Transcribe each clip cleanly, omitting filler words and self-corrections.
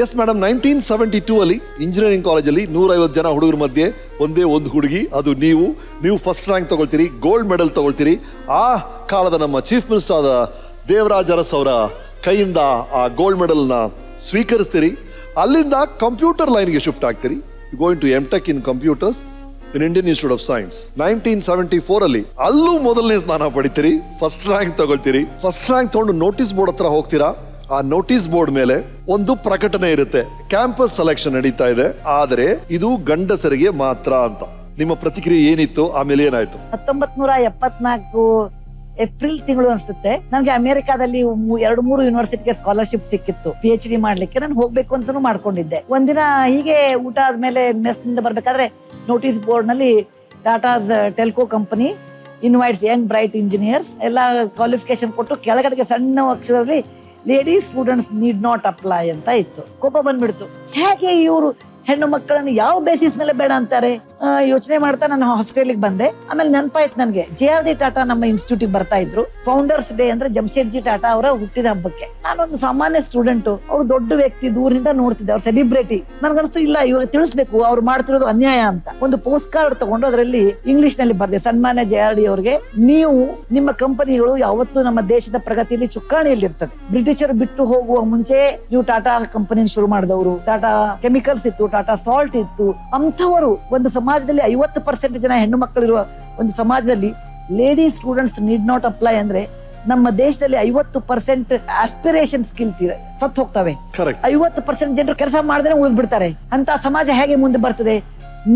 Yes madam, 1972 ಅಲ್ಲಿ engineering ಕಾಲೇಜಲ್ಲಿ 150 ಜನ ಹುಡುಗರ ಮಧ್ಯೆ ಒಂದೇ ಒಂದು ಹುಡುಗಿ, ಅದು ನೀವು ಫಸ್ಟ್ ರ್ಯಾಂಕ್ ತಗೊಳ್ತೀರಿ, ಗೋಲ್ಡ್ ಮೆಡಲ್ ತಗೊಳ್ತೀರಿ. ಆ ಕಾಲದ ನಮ್ಮ ಚೀಫ್ ಮಿನಿಸ್ಟರ್ ಆದ ದೇವರಾಜ್ ಅರಸ್ ಅವರ ಕೈಯಿಂದ ಆ ಗೋಲ್ಡ್ ಮೆಡಲ್ನ ಸ್ವೀಕರಿಸ್ತೀರಿ. ಅಲ್ಲಿಂದ ಕಂಪ್ಯೂಟರ್ ಲೈನ್ಗೆ ಶಿಫ್ಟ್ ಆಗ್ತೀರಿ. You going to M Tech in computers in Indian Institute of Science. 1974 ಅಲ್ಲಿ ಅಲ್ಲೂ ಮೊದಲನೇ ಸ್ಥಾನ ಪಡಿತೀರಿ, ಫಸ್ಟ್ ರ್ಯಾಂಕ್ ತಗೊಳ್ತೀರಿ. ಫಸ್ಟ್ ರ್ಯಾಂಕ್ ತಗೊಂಡು ನೋಟಿಸ್ ಬೋರ್ಡ್ ಹತ್ರ ಹೋಗ್ತೀರಾ. ಆ ನೋಟಿಸ್ ಬೋರ್ಡ್ ಮೇಲೆ ಒಂದು ಪ್ರಕಟಣೆ ಇರುತ್ತೆ, ಕ್ಯಾಂಪಸ್ ಸೆಲೆಕ್ಷನ್ ನಡೀತಾ ಇದೆ, ಆದರೆ ಇದು ಗಂಡಸರಿಗೆ ಮಾತ್ರ ಅಂತ. ನಿಮ್ಮ ಪ್ರತಿಕ್ರಿಯೆ ಏನಿತ್ತು? ಆಮೇಲೆ ಏನಾಯ್ತು? 1974 ಏಪ್ರಿಲ್ ತಿಂಗಳು ಅನ್ಸುತ್ತೆ, ನನಗೆ ಅಮೆರಿಕಾದಲ್ಲಿ 2-3 ಯೂನಿವರ್ಸಿಟಿಗೆ ಸ್ಕಾಲರ್ಶಿಪ್ ಸಿಕ್ಕಿತ್ತು PhD ಮಾಡ್ಲಿಕ್ಕೆ. ನಾನು ಹೋಗ್ಬೇಕು ಅಂತಾನು ಮಾಡ್ಕೊಂಡಿದ್ದೆ. ಒಂದಿನ ಹೀಗೆ ಊಟ ಆದ್ಮೇಲೆ ಮೆಸ್ ನಿಂದ ಬರ್ಬೇಕಾದ್ರೆ ನೋಟಿಸ್ ಬೋರ್ಡ್ ನಲ್ಲಿ Tatas Telco company invites young bright engineers ಎಲ್ಲ ಕ್ವಾಲಿಫಿಕೇಶನ್ ಕೊಟ್ಟು ಕೆಳಗಡೆಗೆ ಸಣ್ಣ ಅಕ್ಷರದಲ್ಲಿ ladies students need not apply ಅಂತ ಇತ್ತು. ಕೋಪ ಬಂದ್ಬಿಡ್ತು. ಹೇಗೆ ಇವರು ಹೆಣ್ಣು ಮಕ್ಕಳನ್ನು ಯಾವ ಬೇಸಿಸ್ ಮೇಲೆ ಬೇಡ ಅಂತಾರೆ? ಯೋಚನೆ ಮಾಡ್ತಾ ನಾನು ಹಾಸ್ಟೆಲ್ಗೆ ಬಂದೆ. ಆಮೇಲೆ ನೆನಪಾಯ್ತು ನನಗೆ, JRD ಟಾಟಾ ನಮ್ಮ ಇನ್ಸ್ಟಿಟ್ಯೂಟ್ ಬರ್ತಾ ಇದ್ರು. ಫೌಂಡರ್ಸ್ ಡೇ ಅಂದ್ರೆ ಜಮ್ಶೆಡ್ಜಿ ಟಾಟಾ ಅವರ ಹುಟ್ಟಿದ ಹಬ್ಬಕ್ಕೆ. ನಾನೊಂದು ಸಾಮಾನ್ಯ ಸ್ಟೂಡೆಂಟ್, ಅವ್ರು ದೊಡ್ಡ ವ್ಯಕ್ತಿ, ದೂರದಿಂದ ನೋಡ್ತಿದ್ದೆ, ಅವ್ರ ಸೆಲಿಬ್ರಿಟಿ. ನನ್ಗನ್ಸ್ತು ಇಲ್ಲ, ಇವಾಗ ತಿಳಿಸ್ಬೇಕು ಅವ್ರು ಮಾಡ್ತಿರೋದು ಅನ್ಯಾಯ ಅಂತ. ಒಂದು ಪೋಸ್ಟ್ ಕಾರ್ಡ್ ತಗೊಂಡು ಅದರಲ್ಲಿ ಇಂಗ್ಲಿಷ್ ನಲ್ಲಿ ಬರ್ದೆ, ಸನ್ಮಾನ್ಯ JRD ಅವರಿಗೆ, ನೀವು ನಿಮ್ಮ ಕಂಪನಿಗಳು ಯಾವತ್ತೂ ನಮ್ಮ ದೇಶದ ಪ್ರಗತಿಯಲ್ಲಿ ಚುಕ್ಕಾಣಿಯಲ್ಲಿ ಇರ್ತದೆ. ಬ್ರಿಟಿಷರು ಬಿಟ್ಟು ಹೋಗುವ ಮುಂಚೆ ನೀವು ಟಾಟಾ ಕಂಪನಿ ಶುರು ಮಾಡಿದವರು. ಟಾಟಾ ಕೆಮಿಕಲ್ಸ್ ಇತ್ತು, ಟಾಟಾ ಸಾಲ್ಟ್ ಇತ್ತು. ಅಂಥವರು ಒಂದು ಸಮಾಜದಲ್ಲಿ 50% ಜನ ಹೆಣ್ಣು ಮಕ್ಕಳಿರುವ ಒಂದು ಸಮಾಜದಲ್ಲಿ ladies students need not apply ಅಂದ್ರೆ ನಮ್ಮ ದೇಶದಲ್ಲಿ 50% ಆಸ್ಪಿರೇಷನ್ ಸ್ಕಿಲ್ ಸತ್ತು ಹೋಗ್ತವೆ. 50% ಜನರು ಕೆಲಸ ಮಾಡಿದ್ರೆ ಉಳಿದ್ ಬಿಡ್ತಾರೆ. ಅಂತ ಸಮಾಜ ಹೇಗೆ ಮುಂದೆ ಬರ್ತದೆ?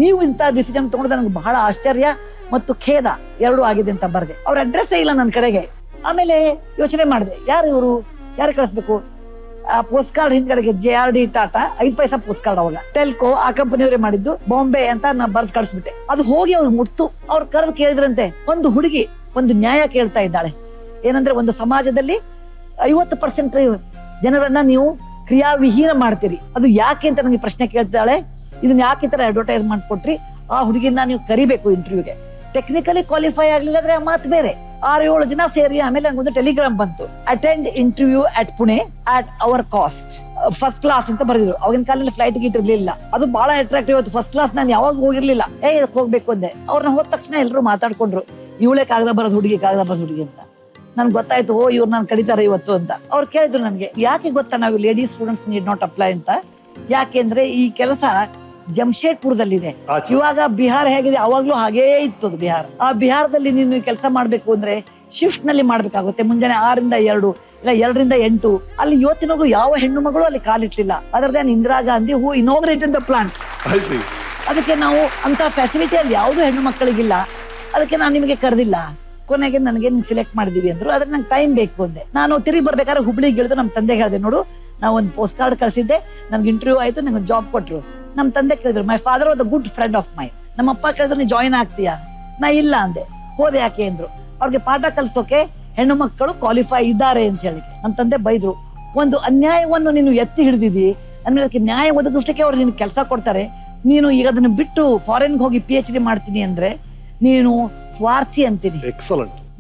ನೀವು ಇಂಥ ಡಿಸಿಷನ್ ತಗೊಂಡ್ರೆ ನನಗೆ ಬಹಳ ಆಶ್ಚರ್ಯ ಮತ್ತು ಖೇದ ಎರಡೂ ಆಗಿದೆ ಅಂತ ಬರ್ದೆ. ಅವ್ರ ಅಡ್ರೆಸ್ಸೇ ಇಲ್ಲ ನನ್ನ ಕಡೆಗೆ. ಆಮೇಲೆ ಯೋಚನೆ ಮಾಡಿದೆ, ಯಾರು ಇವರು, ಯಾರು ಕಳಿಸ್ಬೇಕು? ಆ ಪೋಸ್ಟ್ ಕಾರ್ಡ್ ಹಿಂದ್ಗಡೆಗೆ JRD ಟಾಟಾ 5 ಪೈಸಾ ಪೋಸ್ಟ್ ಕಾರ್ಡ್, ಅವಾಗ ಟೆಲ್ಕೋ ಆ ಕಂಪನಿಯವರೇ ಮಾಡಿದ್ದು, ಬಾಂಬೆ ಅಂತ ನಾ ಬರ್ದ್ ಕಳಿಸ್ಬಿಟ್ಟೆ. ಅದು ಹೋಗಿ ಅವ್ರು ಮುಟ್ತು. ಅವ್ರು ಕರೆದು ಕೇಳಿದ್ರಂತೆ, ಒಂದು ಹುಡುಗಿ ಒಂದು ನ್ಯಾಯ ಕೇಳ್ತಾ ಇದ್ದಾಳೆ. ಏನಂದ್ರೆ ಒಂದು ಸಮಾಜದಲ್ಲಿ 50% ಜನರನ್ನ ನೀವು ಕ್ರಿಯಾವಿಹೀನ ಮಾಡ್ತೀರಿ, ಅದು ಯಾಕೆ ಅಂತ ನನಗೆ ಪ್ರಶ್ನೆ ಕೇಳ್ತಾಳೆ. ಇದನ್ನ ಯಾಕೆ ಈ ತರ ಅಡ್ವರ್ಟೈಸ್ ಮಾಡ್ಕೊಟ್ರಿ? ಆ ಹುಡುಗಿನ ನೀವು ಕರಿಬೇಕು ಇಂಟರ್ವ್ಯೂಗೆ. ಟೆಕ್ನಿಕಲಿ ಕ್ವಾಲಿಫೈ ಆಗ್ಲಿಲ್ಲ ಅಂದ್ರೆ ಮಾತು ಬೇರೆ. 6-7 ಜನ ಸೇರಿ ಆಮೇಲೆ ನಂಗೊಂದು ಟೆಲಿಗ್ರಾಮ್ ಬಂತು, attend interview at Pune at hour cost, first class ಅಂತ ಬರೆದಿದ್ರು. ಅವಾಗಿನ ಕಾಲದಲ್ಲಿ ಫ್ಲೈಟ್ ಗೀಟ್ ಇರ್ಲಿಲ್ಲ. ಅದು ಬಹಳ ಅಟ್ರಾಕ್ಟಿವ್ ಆಯ್ತು. ಫಸ್ಟ್ ಕ್ಲಾಸ್ ನಾನು ಯಾವಾಗ ಹೋಗಿರ್ಲಿಲ್ಲ. ಹೋಗ್ಬೇಕು ಅಂದೆ. ಅವ್ರನ್ನ ಹೋದ ತಕ್ಷಣ ಎಲ್ಲರೂ ಮಾತಾಡ್ಕೊಂಡ್ರು, ಇವಳೆ ಕಾಗದ ಬರೋದು ಹುಡುಗಿ ಅಂತ. ನನ್ಗೆ ಗೊತ್ತಾಯ್ತು, ಇವ್ರು ನಾನು ಕಡಿತಾರೆ ಇವತ್ತು ಅಂತ. ಅವ್ರು ಕೇಳಿದ್ರು ನನಗೆ, ಯಾಕೆ ಗೊತ್ತಾ ನಾವು ladies students need not apply ಅಂತ? ಯಾಕೆಂದ್ರೆ ಈ ಕೆಲಸ ಜಮ್ಶೇಡ್ಪುರದಲ್ಲಿದೆ. ಇವಾಗ ಬಿಹಾರ ಹೇಗಿದೆ, ಅವಾಗ್ಲೂ ಹಾಗೇ ಇತ್ತು ಬಿಹಾರ. ಆ ಬಿಹಾರದಲ್ಲಿ ನೀನು ಕೆಲಸ ಮಾಡ್ಬೇಕು ಅಂದ್ರೆ ಶಿಫ್ಟ್ ನಲ್ಲಿ ಮಾಡ್ಬೇಕಾಗುತ್ತೆ. ಮುಂಜಾನೆ 6ರಿಂದ 2 ಇಲ್ಲ 2ರಿಂದ 8. ಅಲ್ಲಿ ಇವತ್ತಿನವರೆಗೂ ಯಾವ ಹೆಣ್ಣು ಮಗಳು ಅಲ್ಲಿ ಕಾಲಿಟ್ಲಿಲ್ಲ. ಅದರದೇ ಇಂದಿರಾ ಗಾಂಧಿ ಹೂ ಇನಾಗ್ರೇಟೆಡ್ ದ ಪ್ಲಾಂಟ್. ಅದಕ್ಕೆ ನಾವು ಅಂತ ಫೆಸಿಲಿಟಿ ಅಲ್ಲಿ ಯಾವ್ದು ಹೆಣ್ಣು ಮಕ್ಕಳಿಗಿಲ್ಲ. ಅದಕ್ಕೆ ನಾನು ನಿಮಗೆ ಕರೆದಿಲ್ಲ. ಕೊನೆಗೆ ನನಗೆ ಸಿಲೆಕ್ಟ್ ಮಾಡಿದೀವಿ ಅಂದ್ರು. ಆದ್ರೆ ನಂಗೆ ಟೈಮ್ ಬೇಕು ಅಂದೆ. ನಾನು ತಿರುಗಿ ಬರ್ಬೇಕಾದ್ರೆ ಹುಬ್ಳಿಗೆ ಇಳಿದು ನಮ್ಮ ತಂದೆಗೆ ಹೇಳಿದೆ, ನೋಡು ನಾವು ಒಂದು ಪೋಸ್ಟ್ ಕಾರ್ಡ್ ಕಳ್ಸಿದ್ದೆ, ನನ್ಗೆ ಇಂಟರ್ವ್ಯೂ ಆಯ್ತು, ನಂಗೆ ಜಾಬ್ ಕೊಟ್ರು. ನಮ್ಮ ತಂದೆ ಕೇಳಿದ್ರು, my father was a good friend of my. ನಮ್ಮ ಅಪ್ಪ ಕೇಳಿದ್ರು, ನೀ ಜಾಯಿನ್ ಆಗ್ತೀಯಾ? ನಾ ಇಲ್ಲ ಅಂದೆ. ಹೋದೆ ಯಾಕೆ ಅಂದ್ರು. ಅವ್ರಿಗೆ ಪಾಠ ಕಲ್ಸೋಕೆ ಹೆಣ್ಣು ಮಕ್ಕಳು ಕ್ವಾಲಿಫೈ ಇದ್ದಾರೆ ಅಂತ ಹೇಳಿ. ನಮ್ಮ ತಂದೆ ಬೈದ್ರು, ಒಂದು ಅನ್ಯಾಯವನ್ನು ನೀನು ಎತ್ತಿ ಹಿಡಿದಿದಿ ಅಂದ್ರೆ ಅದಕ್ಕೆ ನ್ಯಾಯ ಒದಗಿಸ್ಲಿಕ್ಕೆ ಅವ್ರು ನಿನ್ ಕೆಲಸ ಕೊಡ್ತಾರೆ. ನೀನು ಈಗ ಅದನ್ನ ಬಿಟ್ಟು ಫಾರಿನ್ಗೆ ಹೋಗಿ PhD ಮಾಡ್ತೀನಿ ಅಂದ್ರೆ ನೀನು ಸ್ವಾರ್ಥಿ ಅಂತೀನಿ.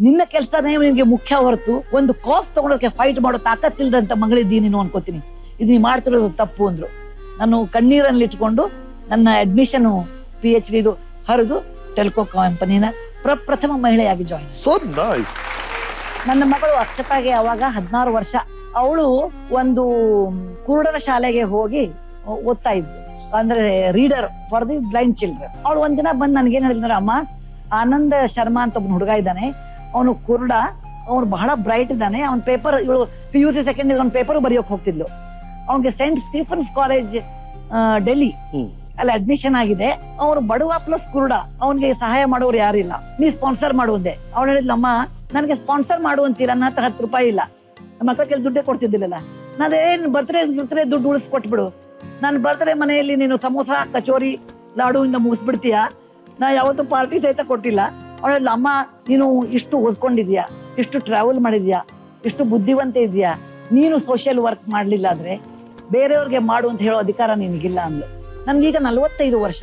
ನಿನ್ನ ಕೆಲಸನೇ ನಿನ್ಗೆ ಮುಖ್ಯ ಹೊರತು ಒಂದು ಕಾಸ್ ತಗೊಳಕ್ಕೆ ಫೈಟ್ ಮಾಡೋ ತಾಕತ್ತಿಲ್ದಂತ ಮಗಳಿದ್ದೀನಿ ನೀನು ಅನ್ಕೋತೀನಿ. ಇದು ನೀ ಮಾಡ್ತಿರೋದು ತಪ್ಪು ಅಂದ್ರು. ನಾನು ಕಣ್ಣೀರಲ್ಲಿ ಇಟ್ಕೊಂಡು ನನ್ನ ಅಡ್ಮಿಷನ್ PhD ಹರಿದು ಟೆಲ್ಕೋ ಕಂಪನಿನ ಪ್ರಥಮ ಮಹಿಳೆಯಾಗಿ ಜಾಯಿನ್. ನನ್ನ ಮಗಳು ಅಕ್ಷತಾಗೆ ಅವಾಗ 16 ವರ್ಷ. ಅವಳು ಒಂದು ಕುರುಡರ ಶಾಲೆಗೆ ಹೋಗಿ ಓದ್ತಾ ಇದ್ಲು, ಅಂದ್ರೆ reader for the blind children. ಅವಳು ಒಂದಿನ ಬಂದು ನನ್ಗೇನ್ ಹೇಳಿದ್ರೆ, ಅಮ್ಮ, ಆನಂದ್ ಶರ್ಮಾ ಅಂತ ಒಬ್ಬನು ಹುಡುಗ ಇದ್ದಾನೆ, ಅವನು ಕುರುಡ, ಅವನು ಬಹಳ ಬ್ರೈಟ್ ಇದ್ದಾನೆ. ಅವ್ನ ಪೇಪರ್, ಇವಳು PUC ಸೆಕೆಂಡ್ ಇಯರ್ ಅವ್ನ ಪೇಪರ್ ಬರೆಯೋಕ್ ಹೋಗ್ತಿದ್ಲು. ಅವ್ನಿಗೆ ಸೆಂಟ್ ಸ್ಟೀಫನ್ಸ್ ಕಾಲೇಜ್ ಡೆಲ್ಲಿ ಅಲ್ಲಿ ಅಡ್ಮಿಷನ್ ಆಗಿದೆ. ಅವ್ರು ಬಡವ ಪ್ಲಸ್ ಕುರುಡ, ಅವನಿಗೆ ಸಹಾಯ ಮಾಡೋರು ಯಾರಿಲ್ಲ, ನೀ ಸ್ಪಾನ್ಸರ್ ಮಾಡುವಂದೆ. ಅವಳು ಹೇಳಿದ್ಲಮ್ಮ, ನನಗೆ ಸ್ಪಾನ್ಸರ್ ಮಾಡುವಂತೀರ, ನನ್ನ ಹತ್ರ 10 ರೂಪಾಯಿ ಇಲ್ಲ, ನಮ್ಮ ಮಕ್ಕಳ ಕೆಲ ದುಡ್ಡೇ ಕೊಡ್ತಿದ್ದಿಲ್ಲ. ನಾನೇನು ಬರ್ತ್ಡೇ ದುಡ್ಡು ಉಳಿಸ್ಕೊಟ್ಬಿಡು, ನಾನು ಬರ್ತ್ಡೇ ಮನೆಯಲ್ಲಿ ನೀನು ಸಮೋಸ ಕಚೋರಿ ಲಾಡು ಇಂದ ಮುಗಿಸ್ಬಿಡ್ತೀಯಾ, ನಾ ಯಾವತ್ತೂ ಪಾರ್ಟಿ ಸಹಿತ ಕೊಟ್ಟಿಲ್ಲ. ಅವಳು ಹೇಳಿದ್ಲು, ಅಮ್ಮ, ನೀನು ಇಷ್ಟು ಓದ್ಕೊಂಡಿದ್ಯಾ, ಇಷ್ಟು ಟ್ರಾವೆಲ್ ಮಾಡಿದ್ಯಾ, ಇಷ್ಟು ಬುದ್ಧಿವಂತ ಇದೆಯಾ, ನೀನು ಸೋಷಿಯಲ್ ವರ್ಕ್ ಮಾಡ್ಲಿಲ್ಲ ಅಂದ್ರೆ ಬೇರೆಯವ್ರಿಗೆ ಮಾಡು ಅಂತ ಹೇಳೋ ಅಧಿಕಾರ ನಿನಗಿಲ್ಲ ಅಂದ್ಲು. ನನ್ಗೀಗ 45 ವರ್ಷ.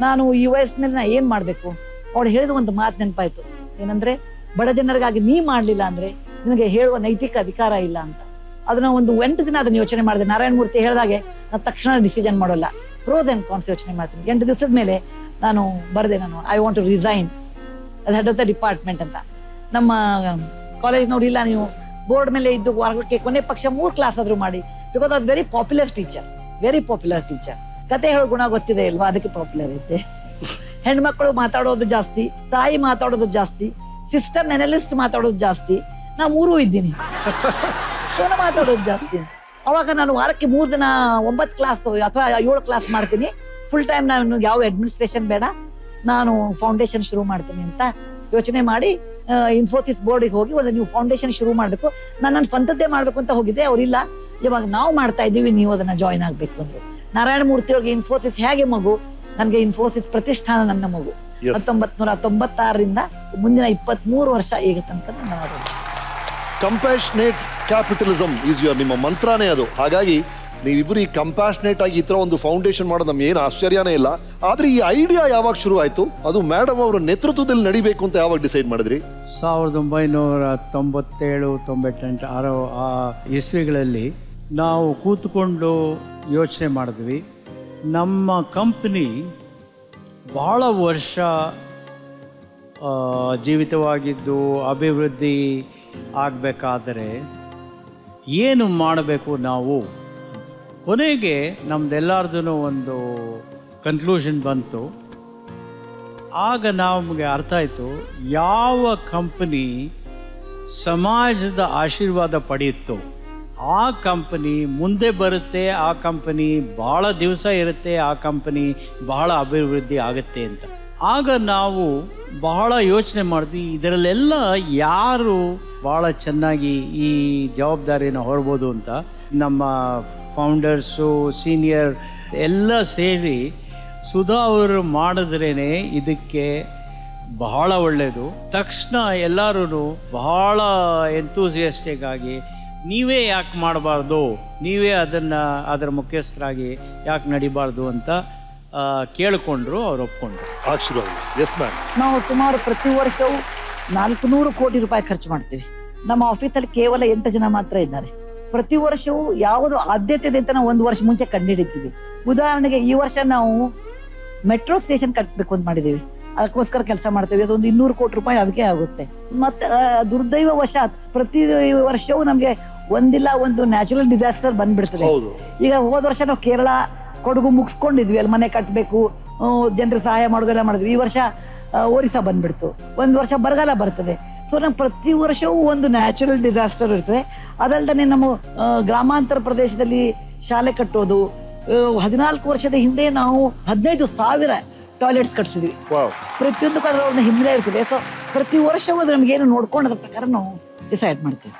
ನಾನು ಈ ವಯಸ್ಸಿನಲ್ಲಿ ನಾ ಏನ್ ಮಾಡ್ಬೇಕು? ಅವಳು ಹೇಳಿದ ಒಂದು ಮಾತು ನೆನಪಾಯ್ತು, ಏನಂದ್ರೆ ಬಡ ಜನರಿಗಾಗಿ ನೀ ಮಾಡ್ಲಿಲ್ಲ ಅಂದ್ರೆ ನಿನಗೆ ಹೇಳುವ ನೈತಿಕ ಅಧಿಕಾರ ಇಲ್ಲ ಅಂತ. ಅದನ್ನ ಒಂದು 8 ದಿನ ಅದನ್ನ ಯೋಚನೆ ಮಾಡಿದೆ. ನಾರಾಯಣ ಮೂರ್ತಿ ಹೇಳಿದಾಗೆ ನಾನು ತಕ್ಷಣ ಡಿಸಿಷನ್ ಮಾಡೋಲ್ಲ, ಪ್ರೋಸ್ ಅಂಡ್ ಕಾನ್ಸ್ ಯೋಚನೆ ಮಾಡ್ತೀನಿ. 8 ದಿವಸದ ಮೇಲೆ ನಾನು ಬರೆದೆ, ನಾನು ಐ ವಾಂಟ್ ಟು ರಿಸೈನ್ ಅದು ಹೆಡ್ ಆಫ್ ದ ಡಿಪಾರ್ಟ್ಮೆಂಟ್ ಅಂತ. ನಮ್ಮ ಕಾಲೇಜ್ನವ್ರು ಇಲ್ಲ, ನೀವು ಬೋರ್ಡ್ ಮೇಲೆ ಇದ್ದು ವಾರಕ್ಕೆ ಕೊನೆ ಪಕ್ಷ 3 ಕ್ಲಾಸ್ ಆದ್ರೂ ಮಾಡಿ, ಬಿಕಾಸ್ ಅದು ವೆರಿ ಪಾಪ್ಯುಲರ್ ಟೀಚರ್. ಕತೆ ಹೇಳೋ ಗುಣ ಗೊತ್ತಿದೆ ಇಲ್ವಾ, ಅದಕ್ಕೆ ಪಾಪ್ಯುಲರ್ ಐತೆ. ಹೆಣ್ಮಕ್ಳು ಮಾತಾಡೋದು ಜಾಸ್ತಿ, ತಾಯಿ ಮಾತಾಡೋದು ಜಾಸ್ತಿ, ಸಿಸ್ಟಮ್ ಅನಲಿಸ್ಟ್ ಮಾತಾಡೋದು ಜಾಸ್ತಿ, ನಾ 3 ಇದ್ದೀನಿ. ಮಾತಾಡೋದು ಜಾಸ್ತಿ. ಅವಾಗ ನಾನು ವಾರಕ್ಕೆ 3 ದಿನ 9 ಕ್ಲಾಸ್ ಅಥವಾ 7 ಕ್ಲಾಸ್ ಮಾಡ್ತೀನಿ. ಫುಲ್ ಟೈಮ್ ನಾನು ಯಾವ ಅಡ್ಮಿನಿಸ್ಟ್ರೇಷನ್ ಬೇಡ, ನಾನು ಫೌಂಡೇಶನ್ ಶುರು ಮಾಡ್ತೀನಿ ಅಂತ ಯೋಚನೆ ಮಾಡಿ ಇನ್ಫೋಸಿಸ್ ಬೋರ್ಡಿಗೆ ಹೋಗಿ ಒಂದು ನೀವು ಫೌಂಡೇಶನ್ ಶುರು ಮಾಡಬೇಕು, ನಾನು ನನ್ನ ಸ್ವಂತದ್ದೇ ಮಾಡ್ಬೇಕು ಅಂತ ಹೋಗಿದ್ದೆ. ಅವರಿಲ್ಲ, ಇವಾಗ ನಾವು ಮಾಡ್ತಾ ಇದ್ದೀವಿ, ನೀವು ಅದನ್ನ ಜಾಯಿನ್ ಆಗ್ಬೇಕು ಅಂದ್ರು. ನಾರಾಯಣ ಮೂರ್ತಿ ಅವ್ರಿಗೆ ಇನ್ಫೋಸಿಸ್ ಹೇಗೆ ಮಗು, ನನಗೆ ಇನ್ಫೋಸಿಸ್ ಪ್ರತಿಷ್ಠಾನ ನನ್ನ ಮಗು. 1996ರಿಂದ ಮುಂದಿನ 23 ವರ್ಷ ಈಗ ತನಕ ನಾನು ಕಂಪ್ಯಾಷನೇಟ್ ಕ್ಯಾಪಿಟಲಿಸಮ್ ಈಸ್ ಯುವರ್, ನಿಮ್ಮ ಮಂತ್ರನೇ ಅದು. ಹಾಗಾಗಿ ನೀವಿಬ್ಬರು ಈ ಕಂಪ್ಯಾಷನೇಟ್ ಆಗಿ ಈ ಥರ ಒಂದು ಫೌಂಡೇಶನ್ ಮಾಡೋದು ನಮ್ಗೆ ಏನು ಆಶ್ಚರ್ಯನೇ ಇಲ್ಲ. ಆದ್ರೆ ಈ ಐಡಿಯಾ ಯಾವಾಗ ಶುರು ಆಯ್ತು, ಅದು ಮೇಡಮ್ ಅವರ ನೇತೃತ್ವದಲ್ಲಿ ನಡಿಬೇಕು ಅಂತ ಯಾವಾಗ ಡಿಸೈಡ್ ಮಾಡಿದ್ರಿ? 1997-98 ಆ ಇಸ್ವಿಗಳಲ್ಲಿ ನಾವು ಕೂತ್ಕೊಂಡು ಯೋಚನೆ ಮಾಡಿದ್ವಿ. ನಮ್ಮ ಕಂಪ್ನಿ ಬಹಳ ವರ್ಷ ಜೀವಿತವಾಗಿದ್ದು ಅಭಿವೃದ್ಧಿ ಆಗಬೇಕಾದರೆ ಏನು ಮಾಡಬೇಕು ನಾವು. ಕೊನೆಗೆ ನಮ್ದೆಲ್ಲರದು ಒಂದು ಕನ್ಕ್ಲೂಷನ್ ಬಂತು. ಆಗ ನಮಗೆ ಅರ್ಥ ಆಯಿತು, ಯಾವ ಕಂಪನಿ ಸಮಾಜದ ಆಶೀರ್ವಾದ ಪಡೆಯುತ್ತೋ ಆ ಕಂಪನಿ ಮುಂದೆ ಬರುತ್ತೆ, ಆ ಕಂಪನಿ ಬಹಳ ದಿವಸ ಇರುತ್ತೆ, ಆ ಕಂಪನಿ ಬಹಳ ಅಭಿವೃದ್ಧಿ ಆಗುತ್ತೆ ಅಂತ. ಆಗ ನಾವು ಬಹಳ ಯೋಚನೆ ಮಾಡಿದ್ವಿ, ಇದರಲ್ಲೆಲ್ಲ ಯಾರು ಬಹಳ ಚೆನ್ನಾಗಿ ಈ ಜವಾಬ್ದಾರಿಯನ್ನು ಹೊರಬೋದು ಅಂತ. ನಮ್ಮ ಫೌಂಡರ್ಸು, ಸೀನಿಯರ್ ಎಲ್ಲ ಸೇರಿ ಸುಧಾ ಅವರು ಮಾಡಿದ್ರೇ ಇದಕ್ಕೆ ಬಹಳ ಒಳ್ಳೆಯದು. ತಕ್ಷಣ ಎಲ್ಲರೂ ಬಹಳ ಎಂತೂಸಿಯಸ್ಟಿಕ್ ಆಗಿ, ನೀವೇ ಯಾಕೆ ಮಾಡಬಾರ್ದು, ನೀವೇ ಅದರ ಮುಖ್ಯಸ್ಥರಾಗಿ ಯಾಕೆ ನಡಿಬಾರ್ದು ಅಂತ ಕೇಳಿಕೊಂಡ್ರು. ಅವ್ರು ಒಪ್ಕೊಂಡ್ರು. ನಾವು ಸುಮಾರು ಪ್ರತಿ ವರ್ಷವೂ 400 ಕೋಟಿ ರೂಪಾಯಿ ಖರ್ಚು ಮಾಡ್ತೀವಿ. ನಮ್ಮ ಆಫೀಸಲ್ಲಿ ಕೇವಲ 8 ಜನ ಮಾತ್ರ ಇದ್ದಾರೆ. ಪ್ರತಿ ವರ್ಷವೂ ಯಾವುದು ಆದ್ಯತೆ ಇದೆ ಅಂತ ನಾವು 1 ವರ್ಷ ಮುಂಚೆ ಕಂಡುಹಿಡಿತೀವಿ. ಉದಾಹರಣೆಗೆ ಈ ವರ್ಷ ನಾವು ಮೆಟ್ರೋ ಸ್ಟೇಷನ್ ಕಟ್ಟಬೇಕು ಅಂತ ಮಾಡಿದೀವಿ, ಅದಕ್ಕೋಸ್ಕರ ಕೆಲಸ ಮಾಡ್ತೀವಿ. ಅದೊಂದು 200 ಕೋಟಿ ರೂಪಾಯಿ ಅದಕ್ಕೆ ಆಗುತ್ತೆ. ಮತ್ತೆ ದುರ್ದೈವ ವಶಾತ್ ಪ್ರತಿ ವರ್ಷವೂ ನಮ್ಗೆ ಒಂದಿಲ್ಲ ಒಂದು ನ್ಯಾಚುರಲ್ ಡಿಸಾಸ್ಟರ್ ಬಂದ್ಬಿಡ್ತದೆ. ಈಗ ಹೋದ ವರ್ಷ ನಾವು ಕೇರಳ, ಕೊಡಗು ಮುಗಿಸ್ಕೊಂಡಿದ್ವಿ, ಅಲ್ಲಿ ಮನೆ ಕಟ್ಟಬೇಕು, ಜನರಿಗೆ ಸಹಾಯ ಮಾಡೋದೆಲ್ಲ ಮಾಡಿದ್ವಿ. ಈ ವರ್ಷ ಒರಿಸ್ಸಾ ಬಂದ್ಬಿಡ್ತು, 1 ವರ್ಷ ಬರಗಾಲ ಬರ್ತದೆ. ಸೊ ನಮ್ಮ ಪ್ರತಿ ವರ್ಷವೂ ಒಂದು ನ್ಯಾಚುರಲ್ ಡಿಸಾಸ್ಟರ್ ಇರ್ತದೆ. ಅದಲ್ಲದೆ ನಮ್ಮ ಗ್ರಾಮಾಂತರ ಪ್ರದೇಶದಲ್ಲಿ ಶಾಲೆ ಕಟ್ಟೋದು, 14 ವರ್ಷದ ಹಿಂದೆ ನಾವು 15,000 ಟಾಯ್ಲೆಟ್ಸ್ ಕಟ್ಸಿದ್ವಿ. ಪ್ರತಿಯೊಂದು ಕಡೆ ಹಿನ್ನಲೆ ಇರ್ತದೆ. ಸೊ ಪ್ರತಿ ವರ್ಷವೂ ನಮ್ಗೇನು ನೋಡ್ಕೊಂಡು ಅದ್ರ ಪ್ರಕಾರ ನಾವು ಡಿಸೈಡ್ ಮಾಡ್ತೀವಿ.